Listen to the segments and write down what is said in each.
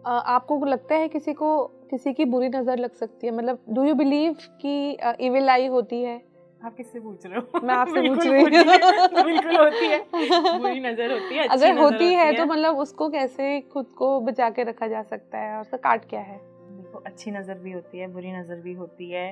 आपको लगता है किसी की बुरी नजर लग सकती है? मतलब डू यू बिलीव कि इविल आई होती है? आप किससे पूछ रहे हो? मैं आपसे पूछ रही हूँ। बिल्कुल होती है, बुरी नजर होती है, अच्छी अगर नजर होती है तो मतलब उसको कैसे खुद को बचा के रखा जा सकता है और उसका काट क्या है? देखो, अच्छी नजर भी होती है, बुरी नजर भी होती है,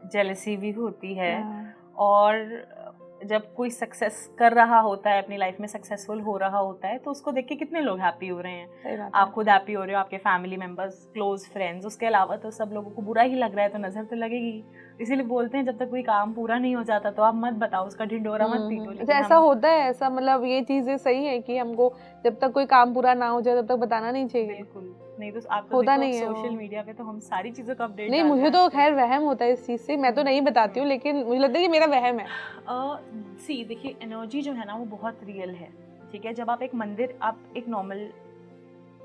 जेलसी भी होती है। हाँ। और जब कोई सक्सेस कर रहा होता है, अपनी लाइफ में सक्सेसफुल हो रहा होता है, तो उसको देख के कितने लोग हैप्पी हो रहे हैं। सही बात है। आप खुद हैप्पी हो रहे हो, आपके फैमिली मेंबर्स, क्लोज फ्रेंड्स, उसके अलावा तो सब लोगों को बुरा ही लग रहा है, तो नजर तो लगेगी। इसीलिए बोलते हैं जब तक कोई काम पूरा नहीं हो जाता तो आप मत बताओ, उसका ढिंडोरा मत पीटो। अच्छा, लेकिन ऐसा होता है? ऐसा मतलब ये चीजें सही है कि हमको जब तक कोई काम पूरा ना हो जाए तब तक बताना नहीं चाहिए? बिल्कुल नहीं, तो आप तो होता देखो नहीं है सोशल वो। मीडिया पे तो हम सारी चीजों का अपडेट नहीं, डालते मुझे हैं तो आजकल। खैर वहम होता है इस चीज से, मैं तो नहीं बताती हूँ, लेकिन मुझे लगता है कि मेरा वहम है। सी देखिए, एनर्जी जो है ना वो बहुत रियल है, ठीक है। जब आप एक नॉर्मल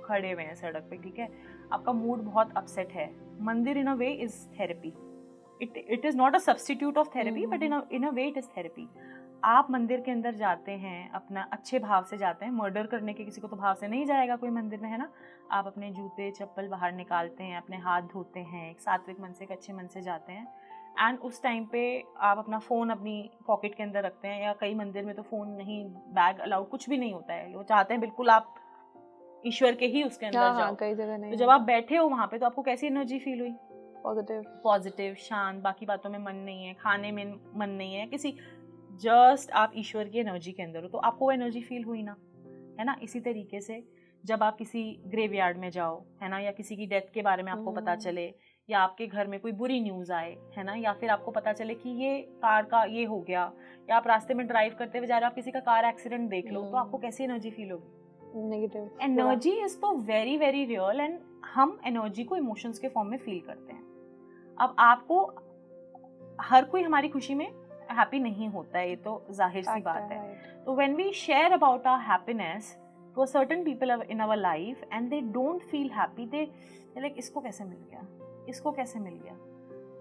खड़े हुए हैं सड़क पे, ठीक है, आपका मूड बहुत अपसेट है, mandir in a way is therapy. It is not a substitute of therapy, but in a way it is therapy. आप मंदिर के अंदर जाते हैं, अपना अच्छे भाव से जाते हैं, मर्डर करने के किसी को तो भाव से नहीं जाएगा कोई मंदिर में, है ना। आप अपने जूते चप्पल बाहर निकालते हैं, अपने हाथ धोते हैं, एक सात्विक मन से, एक अच्छे मन से जाते हैं। एंड उस टाइम पे आप अपना फ़ोन अपनी पॉकेट के अंदर रखते हैं, या कई मंदिर में तो फ़ोन नहीं, बैग अलाउड, कुछ भी नहीं होता है, वो चाहते हैं बिल्कुल आप ईश्वर के ही उसके अंदर जाओ। कई जगह नहीं तो जब आप बैठे हो वहाँ पे तो आपको कैसी एनर्जी फील हुई? पॉजिटिव, शांत, बाकी बातों में मन नहीं है, खाने में मन नहीं है, जस्ट आप ईश्वर की एनर्जी के अंदर हो, तो आपको वो एनर्जी फील हुई ना, है ना। इसी तरीके से जब आप किसी ग्रेवयार्ड में जाओ, है ना, या किसी की डेथ के बारे में आपको पता चले, या आपके घर में कोई बुरी न्यूज़ आए, है ना, या फिर आपको पता चले कि ये कार का ये हो गया, या आप रास्ते में ड्राइव करते हुए जा रहे हो, आप किसी का कार एक्सीडेंट देख लो, तो आपको कैसी एनर्जी फील होगी? नेगेटिव। एनर्जी इज तो वेरी वेरी रियल, एंड हम एनर्जी को इमोशंस के फॉर्म में फील करते हैं। अब आपको हर कोई हमारी खुशी में हैप्पी नहीं होता है, ये तो जाहिर सी बात है। तो when we share about our happiness to a certain people in our life and they don't feel happy, they like इसको कैसे मिल गया, इसको कैसे मिल गया।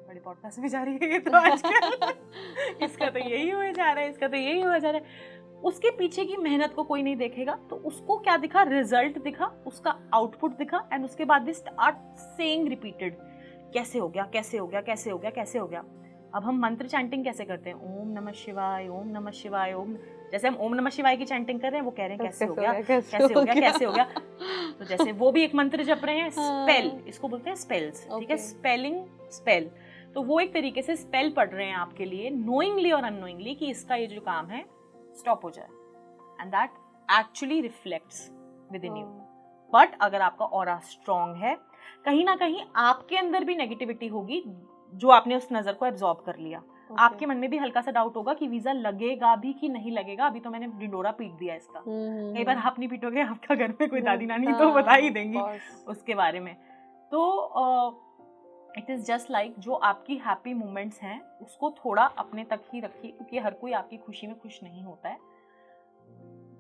बड़ी पॉडकास्ट में जा रही है ये तो आजकल। इसका तो यही हुआ जा रहा है, इसका तो यही हुआ जा रहा है। उसके पीछे की मेहनत को कोई नहीं देखेगा, तो उसको क्या दिखा? रिजल्ट दिखा, उसका आउटपुट दिखा, एंड उसके बाद दे स्टार्ट सेइंग रिपीटेड, कैसे हो गया, कैसे हो गया, कैसे हो गया, कैसे हो गया। अब हम मंत्र चैंटिंग कैसे करते हैं? ओम नमः शिवाय, ओम नमः शिवाय, ओम। जैसे हम ओम नमः शिवाय की चैंटिंग कर रहे हैं, वो कह रहे हैं कैसे हो गया, कैसे हो गया, कैसे हो गया। तो जैसे वो भी एक मंत्र जप रहे हैं, स्पेल, इसको बोलते हैं स्पेल्स, ठीक है, स्पेलिंग, स्पेल। तो वो एक तरीके से स्पेल पढ़ रहे हैं आपके लिए, नोइंगली और अननोइंगली, कि इसका ये जो काम है स्टॉप हो जाए, and that actually reflects with in you. But अगर आपका ऑरा स्ट्रॉन्ग है, कहीं ना कहीं आपके अंदर भी नेगेटिविटी होगी, जो आपने उस नजर को एब्जॉर्ब कर लिया। आपके मन में भी हल्का सा डाउट होगा कि वीजा लगेगा भी कि नहीं लगेगा, अभी तो मैंने ढिंडोरा पीट दिया इसका। कई बार आप नहीं पीटोगे, आपका घर में कोई दादी नानी तो बता ही देंगी उसके बारे में। तो इट इज जस्ट लाइक, जो आपकी हैप्पी मोमेंट्स हैं उसको थोड़ा अपने तक ही रखिए, क्योंकि हर कोई आपकी खुशी में खुश नहीं होता है।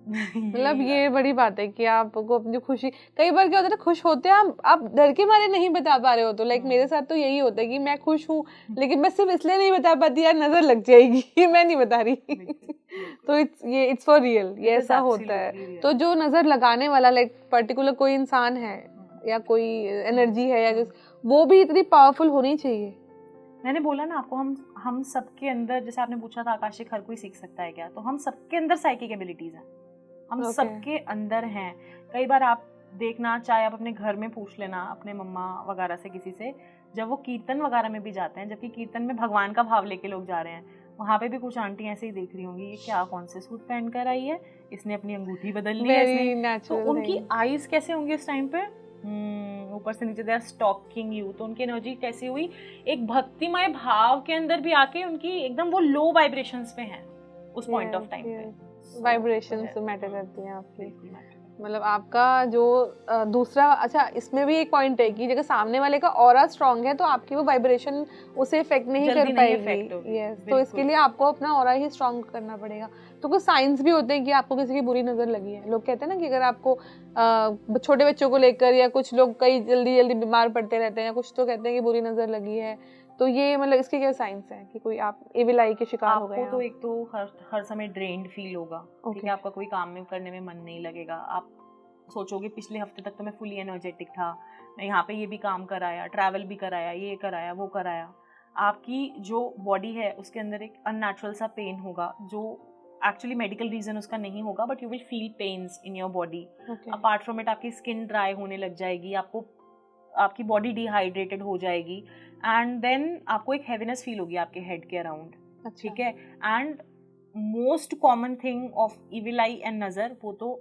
मतलब ये बड़ी बात है कि आपको अपनी खुशी, कई बार क्या होता है ना, खुश होते हैं आप डर के मारे नहीं बता पा रहे हो, तो लाइक मेरे साथ तो यही होता है कि मैं खुश हूँ, लेकिन मैं सिर्फ इसलिए नहीं बता पाती, यार नजर लग जाएगी, मैं नहीं बता रही। तो इट्स फॉर रियल, ये ऐसा होता है। तो जो नजर लगाने वाला लाइक पर्टिकुलर कोई इंसान है या कोई एनर्जी है, या वो भी इतनी पावरफुल होनी चाहिए। मैंने बोला ना आपको, हम सबके अंदर, जैसे आपने पूछा था आकाशिक हर कोई सीख सकता है क्या, तो हम सबके अंदर साइकिक एबिलिटीज हैं, हम सबके अंदर हैं। कई बार आप देखना, चाहे आप अपने घर में पूछ लेना अपने मम्मा वगैरह से, किसी से, जब वो कीर्तन वगैरह में भी जाते हैं, जबकि कीर्तन में भगवान का भाव लेके लोग जा रहे हैं, वहाँ पे भी कुछ आंटी ऐसे ही देख रही होंगी, ये क्या कौन से सूट पहन कर आई है, इसने अपनी अंगूठी बदल ली है, तो उनकी आईज कैसे होंगी उस टाइम पे, ऊपर से नीचे, दे आर स्टॉकिंग यू। तो उनकी एनर्जी कैसी हुई? एक भक्तिमय भाव के अंदर भी आके उनकी एकदम वो लो वाइब्रेशंस पे हैं उस पॉइंट ऑफ टाइम पे। वाइब्रेशंस मैटर करती हैं आपकी। मतलब आपका जो दूसरा, अच्छा इसमें भी एक पॉइंट है कि अगर सामने वाले का ऑरा स्ट्रांग है तो आपकी वो वाइब्रेशन उसे इफेक्ट नहीं कर पाएगी। यस, तो इसके लिए आपको अपना ऑरा ही स्ट्रांग करना पड़ेगा। तो कुछ साइंस भी होते हैं कि आपको किसी की बुरी नजर लगी है। लोग कहते हैं ना कि अगर आपको छोटे बच्चों को लेकर, या कुछ लोग कई जल्दी जल्दी बीमार पड़ते रहते हैं, या कुछ तो कहते हैं कि बुरी नजर लगी है, तो ये मतलब इसके क्या साइंस है कि कोई आप एविल आई के शिकार हो गए हैं? आपको तो एक तो हर समय ड्रेन्ड फील होगा, ठीक है, आपका कोई काम में करने में मन नहीं लगेगा, आप सोचोगे पिछले हफ्ते तक तो मैं फुली एनर्जेटिक था, मैं यहाँ पे ये भी काम कराया, ट्रैवल भी कराया, ये कराया, वो कराया, आपकी जो बॉडी है उसके अंदर एक अननेचुरल सा पेन होगा जो एक्चुअली मेडिकल रीजन उसका नहीं होगा, but you will feel pains in your body. Apart from it आपकी स्किन ड्राई होने लग जाएगी, आपकी बॉडी डिहाइड्रेटेड हो जाएगी, एंड देन आपको एक हैवीनेस फील होगी आपके हेड के अराउंड. ठीक है. And most common thing of evil I and नजर, वो तो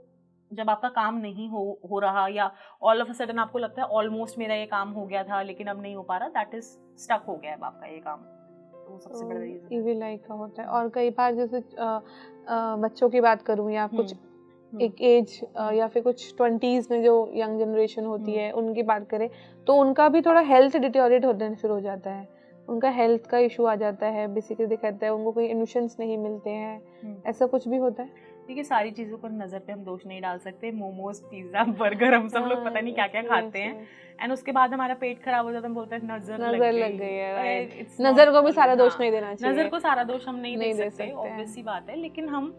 जब आपका काम नहीं हो रहा या ऑल ऑफ अ सडन आपको लगता है ऑलमोस्ट मेरा ये काम हो गया था लेकिन अब नहीं हो पा रहा, दैट इज स्टक हो गया है आपका ये काम. तो सबसे बड़ा रीजन इविल आई का होता है. और कई बार जैसे बच्चों की बात करूं या कुछ एक एज या फिर कुछ 20s में जो यंग जनरेशन होती है उनकी बात करें तो उनका भी थोड़ा हेल्थ डिटेरियोरेट होने शुरू हो जाता है, उनका हेल्थ का इशू आ जाता है, बेसिकली दिखाता है उनको कोई इमोशंस नहीं मिलते हैं, ऐसा कुछ भी होता है. देखिए सारी चीज़ों पर नज़र पे हम दोष नहीं डाल सकते. मोमोज, पिज्ज़ा, बर्गर, हम सब लोग पता नहीं क्या क्या खाते हैं, एंड उसके बाद हमारा पेट खराब हो जाता है, हम बोलते हैं नजर लग गई है. नजर को भी सारा दोष नहीं देना चाहिए, नजर को सारा दोष हम नहीं दे सकते, ऑब्वियस सी बात है. लेकिन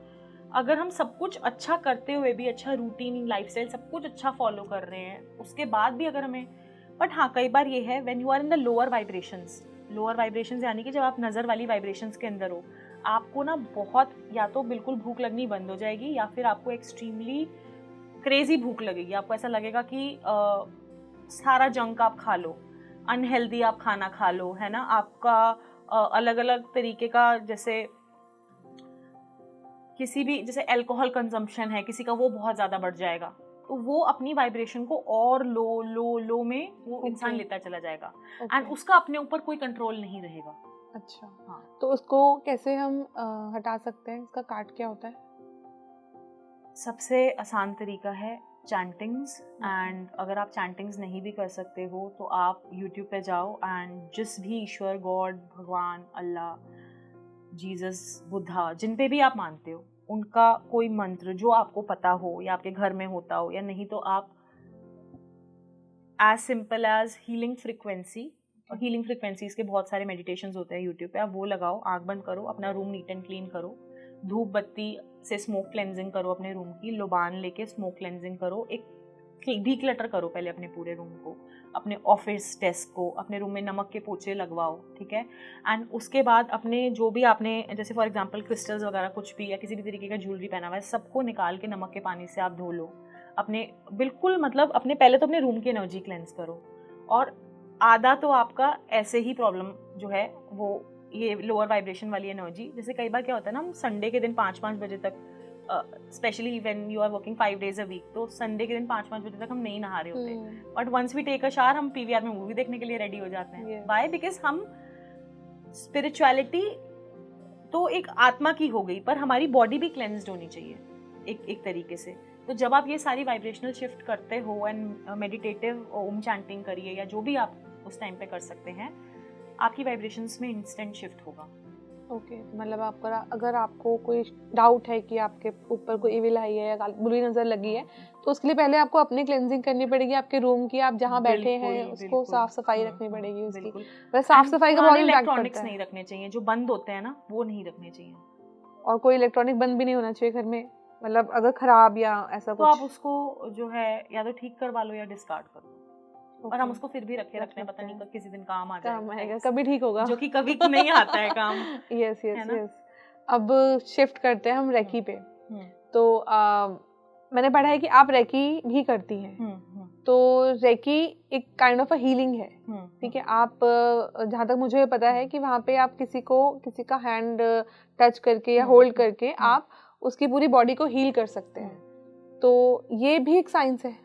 अगर हम सब कुछ अच्छा करते हुए भी, अच्छा रूटीन, लाइफस्टाइल सब कुछ अच्छा फॉलो कर रहे हैं, उसके बाद भी अगर हमें, बट हाँ कई बार ये है when you are in the lower vibrations यानी कि जब आप नज़र वाली वाइब्रेशंस के अंदर हो, आपको ना बहुत या तो बिल्कुल भूख लगनी बंद हो जाएगी या फिर आपको एक्सट्रीमली क्रेजी भूख लगेगी. आपको ऐसा लगेगा कि सारा जंक आप खा लो, अनहेल्दी आप खाना खा लो, है ना. आपका अलग अलग तरीके का, जैसे किसी भी, जैसे अल्कोहल कंजम्पशन है किसी का, वो बहुत ज़्यादा बढ़ जाएगा, तो वो अपनी वाइब्रेशन को और लो में वो इंसान लेता चला जाएगा, एंड उसका अपने ऊपर कोई कंट्रोल नहीं रहेगा. अच्छा. हाँ. तो उसको कैसे हम हटा सकते हैं, इसका काट क्या होता है? सबसे आसान तरीका है चैंटिंग्स. एंड अगर आप चैंटिंग्स नहीं भी कर सकते हो तो आप यूट्यूब पे जाओ एंड जिस भी ईश्वर, गॉड, भगवान, अल्लाह, जीसस, बुद्धा, जिन पे भी आप मानते हो, उनका कोई मंत्र जो आपको पता हो या आपके घर में होता हो, या नहीं तो आप as simple as healing frequencies के बहुत सारे मेडिटेशंस होते हैं यूट्यूब पे, आप वो लगाओ, आंख बंद करो, अपना रूम नीट एंड क्लीन करो, धूप बत्ती से स्मोक क्लेंजिंग करो अपने रूम की, लोबान लेके स्मोक क्लेंजिंग करो, एक भी क्लटर करो पहले अपने पूरे रूम को, अपने ऑफिस डेस्क को, अपने रूम में नमक के पोछे लगवाओ. ठीक है. एंड उसके बाद अपने जो भी आपने, जैसे फॉर एग्जांपल क्रिस्टल्स वगैरह कुछ भी या किसी भी तरीके का ज्वेलरी पहना हुआ है, सबको निकाल के नमक के पानी से आप धो लो. अपने बिल्कुल मतलब अपने पहले तो अपने रूम की एनर्जी क्लेंस करो, और आधा तो आपका ऐसे ही प्रॉब्लम जो है वो ये लोअर वाइब्रेशन वाली एनर्जी, जैसे कई बार क्या होता है ना, हम संडे के दिन 5-5 बजे तक, specially when you are working 5 days a week, तो संडे के दिन 5-5 बजे तक हम नहीं नहा रहे होते, but once we take a shower हम पीवीआर में मूवी देखने के लिए रेडी हो जाते हैं. व्हाई? बिकॉज हम स्पिरिचुअलिटी तो एक आत्मा की हो गई, पर हमारी बॉडी भी क्लेंस्ड होनी चाहिए एक तरीके से. तो जब आप ये सारी वाइब्रेशनल शिफ्ट करते हो एंड मेडिटेटिव ओम चैंटिंग करिए या जो भी आप उस टाइम पे कर सकते हैं, आपकी वाइब्रेशंस में इंस्टेंट शिफ्ट होगा. ओके. मतलब अगर आपको कोई डाउट है कि आपके ऊपर कोई इविल आई है या बुरी नजर लगी है, तो उसके लिए पहले आपको अपनी क्लेंजिंग करनी पड़ेगी, आपके रूम की, आप जहाँ बैठे हैं उसको साफ सफाई रखनी पड़ेगी उसकी. वैसे साफ सफाई का बहुत इम्पैक्ट पड़ता है. इलेक्ट्रॉनिक्स नहीं रखने चाहिए, जो बंद होते हैं ना वो नहीं रखने चाहिए, और कोई इलेक्ट्रॉनिक बंद भी नहीं होना चाहिए घर में, मतलब अगर खराब या ऐसा तो कुछ, आप उसको जो है या तो ठीक करवा लो या डिस्कार्ड कर लो. और हम उसको फिर भी रखते हैं, पता नहीं किसी दिन काम आ जाएगा, कभी ठीक होगा, जो कि कभी नहीं आता है काम. यस. अब शिफ्ट करते हैं हम रेकी पे. तो मैंने पढ़ा है कि आप रेकी भी करती हैं. तो रेकी एक काइंड ऑफ अ हीलिंग है. ठीक है. आप जहाँ तक मुझे पता है कि वहाँ पे आप किसी का हैंड टच करके या होल्ड करके आप उसकी पूरी बॉडी को हील कर सकते हैं. तो ये भी एक साइंस है.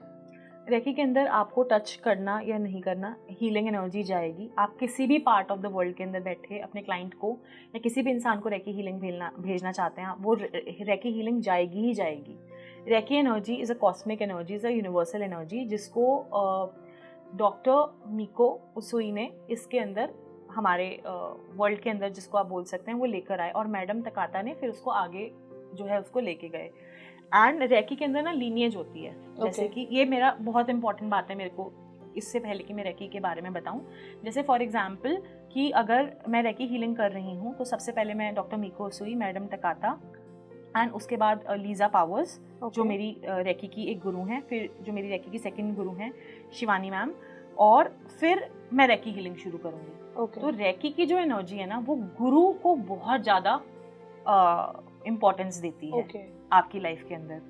रेकी के अंदर आपको टच करना या नहीं करना, हीलिंग एनर्जी जाएगी. आप किसी भी पार्ट ऑफ द वर्ल्ड के अंदर बैठे अपने क्लाइंट को या किसी भी इंसान को रेकी हीलिंग भेजना चाहते हैं, वो रेकी हीलिंग जाएगी ही जाएगी. Reiki energy is a cosmic energy, is a universal energy, जिसको डॉक्टर मिको उसुई ने इसके अंदर हमारे वर्ल्ड के अंदर, जिसको आप बोल सकते हैं, वो लेकर आए, और मैडम तकाता ने फिर उसको आगे जो है उसको लेके गए. एंड रेकी के अंदर ना लीनिएज होती है. जैसे कि ये मेरा बहुत इंपॉर्टेंट बात है मेरे को, इससे पहले कि मैं रेकी के बारे में बताऊं, जैसे फॉर एग्जांपल कि अगर मैं रेकी हीलिंग कर रही हूं तो सबसे पहले मैं डॉक्टर मिको उसुई, मैडम तकाता एंड उसके बाद लीजा पावर्स जो मेरी रेकी की एक गुरु हैं, फिर जो मेरी रेकी की सेकंड गुरु हैं शिवानी मैम, और फिर मैं रेकी हीलिंग शुरू करूँगी। तो रेकी की जो एनर्जी है ना वो गुरु को बहुत ज़्यादा इम्पोर्टेंस देती है आपकी लाइफ के अंदर,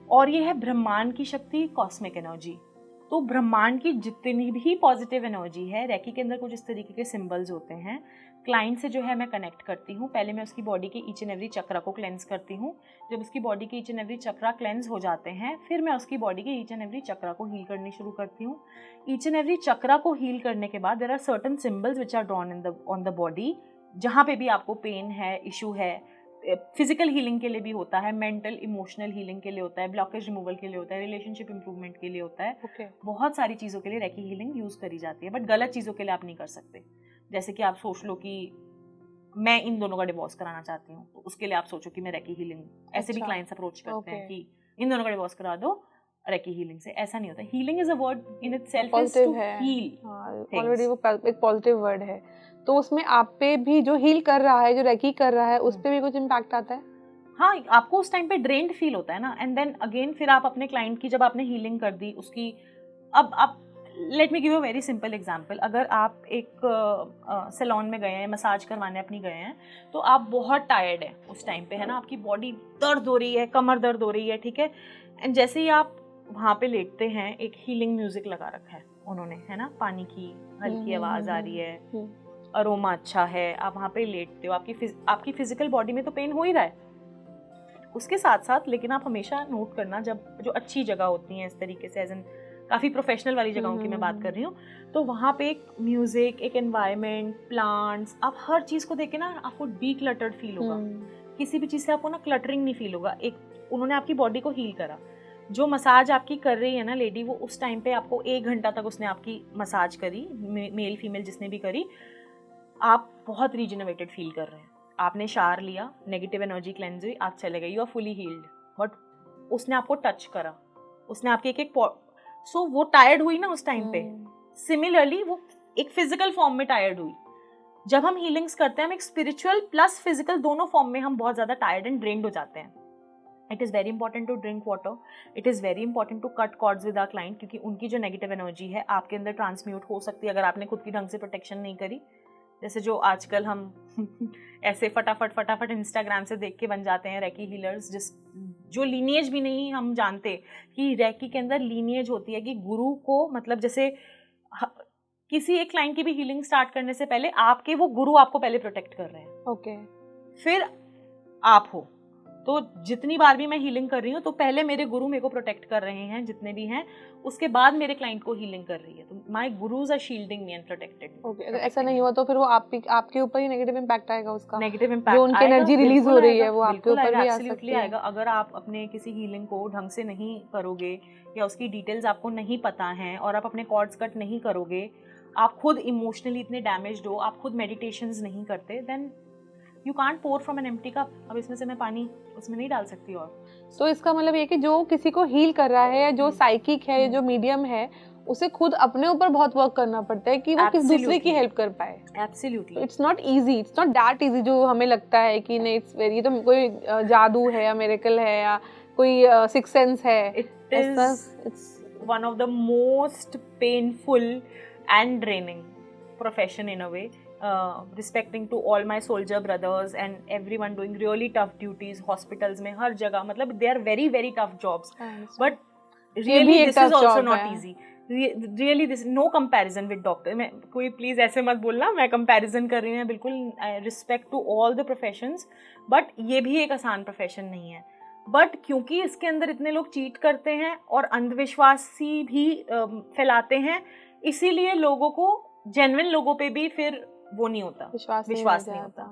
और ये है ब्रह्मांड की शक्ति, कॉस्मिक एनर्जी। तो ब्रह्मांड की जितनी भी पॉजिटिव एनर्जी है, रेकी के अंदर कुछ इस तरीके के सिंबल्स होते हैं। क्लाइंट से जो है मैं कनेक्ट करती हूँ, पहले मैं उसकी बॉडी के ईच एंड एवरी चक्रा को क्लेंस करती हूँ। जब उसकी बॉडी के each and every chakra cleanse हो जाते हैं, फिर मैं उसकी बॉडी के ईच एंड एवरी चक्रा को हील करनी शुरू करती हूँ। ईच एंड एवरी चक्रा को हील करने के बाद there are certain symbols which are drawn on the body, जहाँ पे भी आपको पेन है, इशू है। फिजिकल हीलिंग के लिए भी होता है, मेंटल इमोशनल हीलिंग के लिए होता है, ब्लॉकेज रिमूवल के लिए होता है, रिलेशनशिप इंप्रूवमेंट के लिए होता है। बहुत सारी चीज़ों के लिए रेकी हीलिंग यूज़ करी जाती है, बट गलत चीज़ों के लिए आप नहीं कर सकते। जैसे कि आप सोच लो कि मैं इन दोनों का डिवोर्स कराना चाहती हूँ, तो उसके लिए आप सोचो कि मैं रेकी हीलिंग, ऐसे भी क्लाइंट्स अप्रोच करते हैं कि इन दोनों का डिवोर्स करा दो रेकी हीलिंग से। ऐसा नहीं होता। Healing is a word in itself, is to heal. Already वो एक पॉजिटिव वर्ड है, तो उसमें आप पे भी जो हील कर रहा है, जो रेकी कर रहा है, उस पे भी कुछ इम्पैक्ट आता है? हाँ, आपको उस टाइम पे ड्रेन्ड फील होता है ना, एंड देन अगेन फिर आप अपने क्लाइंट की जब आपने हीलिंग कर दी उसकी, अब आप let me give a very simple example. अगर आप एक सैलून में गए हैं, मसाज करवाने अपनी गए हैं, तो आप बहुत टायर्ड हैं उस टाइम पे, है ना, आपकी बॉडी दर्द हो रही है, कमर दर्द हो रही है, ठीक है, एंड जैसे ही आप वहाँ पे लेटते हैं, एक हीलिंग म्यूजिक लगा रखा है उन्होंने, है ना, पानी की हल्की आवाज आ रही है, अरोमा अच्छा है, आप वहाँ पे लेटते हो, आपकी फिजिकल बॉडी में तो पेन हो ही रहा है उसके साथ साथ, लेकिन आप हमेशा नोट करना, जब जो अच्छी जगह होती हैं इस तरीके से, एज इन काफ़ी प्रोफेशनल वाली जगहों की मैं बात कर रही हूँ, तो वहाँ पे एक म्यूजिक, एक एनवायरनमेंट, प्लांट्स, आप हर चीज़ को देख के ना आपको डीक्लटर्ड फील होगा। किसी भी चीज़ से आपको ना क्लटरिंग नहीं फील होगा। एक उन्होंने आपकी बॉडी को हील करा। जो मसाज आपकी कर रही है ना लेडी, वो उस टाइम पे आपको 1 घंटा तक उसने आपकी मसाज करी, मेल फीमेल जिसने भी करी, आप बहुत रीजनरेटेड फील कर रहे हैं। आपने शावर लिया, नेगेटिव एनर्जी क्लेंज हुई, आप चले गए, you are fully healed. But उसने आपको टच करा, उसने आपके एक सो वो टायर्ड हुई ना उस टाइम पे, सिमिलरली वो एक फिजिकल फॉर्म में टायर्ड हुई। जब हम हीलिंग्स करते हैं, हम एक स्पिरिचुअल प्लस फिजिकल दोनों फॉर्म में हम बहुत ज़्यादा टायर्ड एंड ड्रेन्ड हो जाते हैं। It is very important to drink water, it is very important to cut cords with our client, क्योंकि उनकी जो नेगेटिव एनर्जी है आपके अंदर ट्रांसम्यूट हो सकती है अगर आपने खुद की ढंग से प्रोटेक्शन नहीं करी। जैसे जो आजकल हम ऐसे फटाफट इंस्टाग्राम से देख के बन जाते हैं रेकी हीलर्स, जो लीनिएज भी नहीं हम जानते कि रेकी के अंदर लीनिएज होती है, कि गुरु को, मतलब जैसे किसी एक क्लाइंट की भी हीलिंग स्टार्ट करने से पहले आपके वो गुरु आपको पहले प्रोटेक्ट कर रहे हैं, फिर आप हो। तो जितनी बार भी मैं हीलिंग कर रही हूँ, तो पहले मेरे गुरु मेरे को प्रोटेक्ट कर रहे हैं जितने भी हैं, उसके बाद मेरे क्लाइंट को हीलिंग कर रही है। तो my gurus are shielding me and protected. अगर ऐसा नहीं हुआ तो फिर वो आपके ऊपर ही नेगेटिव इम्पैक्ट आएगा, उसका नेगेटिव इम्पैक्ट, जो उनकी एनर्जी रिलीज हो रही है वो आपके ऊपर भी आ सकती है। आएगा। अगर आप अपने किसी हीलिंग को ढंग से नहीं करोगे, या उसकी डिटेल्स आपको नहीं पता हैं, और आप अपने कॉर्ड्स कट नहीं करोगे, आप खुद इमोशनली इतने डैमेज्ड हो, आप खुद मेडिटेशंस नहीं करते, then you can't pour from an empty cup. अब इसमें से मैं पानी उसमें नहीं डाल सकती। और तो इसका मतलब ये कि जो किसी को हील कर रहा है, या जो साइकिक है, जो मीडियम है, उसे खुद अपने ऊपर बहुत वर्क करना पड़ता है कि वो किसी दूसरे की हेल्प कर पाए। Absolutely, it's not easy, it's not that easy जो हमें लगता है कि नहीं, इट्स वेरी, तो कोई जादू है या मिरेकल है या कोई सिक्स सेंस है। It's one of the most painful and draining profession in a way. Respecting to all my soldier brothers and everyone doing really tough duties, hospitals में हर जगह, मतलब they are very very tough jobs, but really this is also not easy. Really this no comparison with doctor. मैं कोई please ऐसे मत बोलना, मैं comparison कर रही हूँ, बिल्कुल respect to all the professions, but ये भी एक आसान profession नहीं है. बट क्योंकि इसके अंदर इतने लोग चीट करते हैं और अंधविश्वासी भी फैलाते हैं, इसीलिए लोगों को, जेन्युइन लोगों पे भी फिर वो नहीं होता, विश्वास नहीं होता.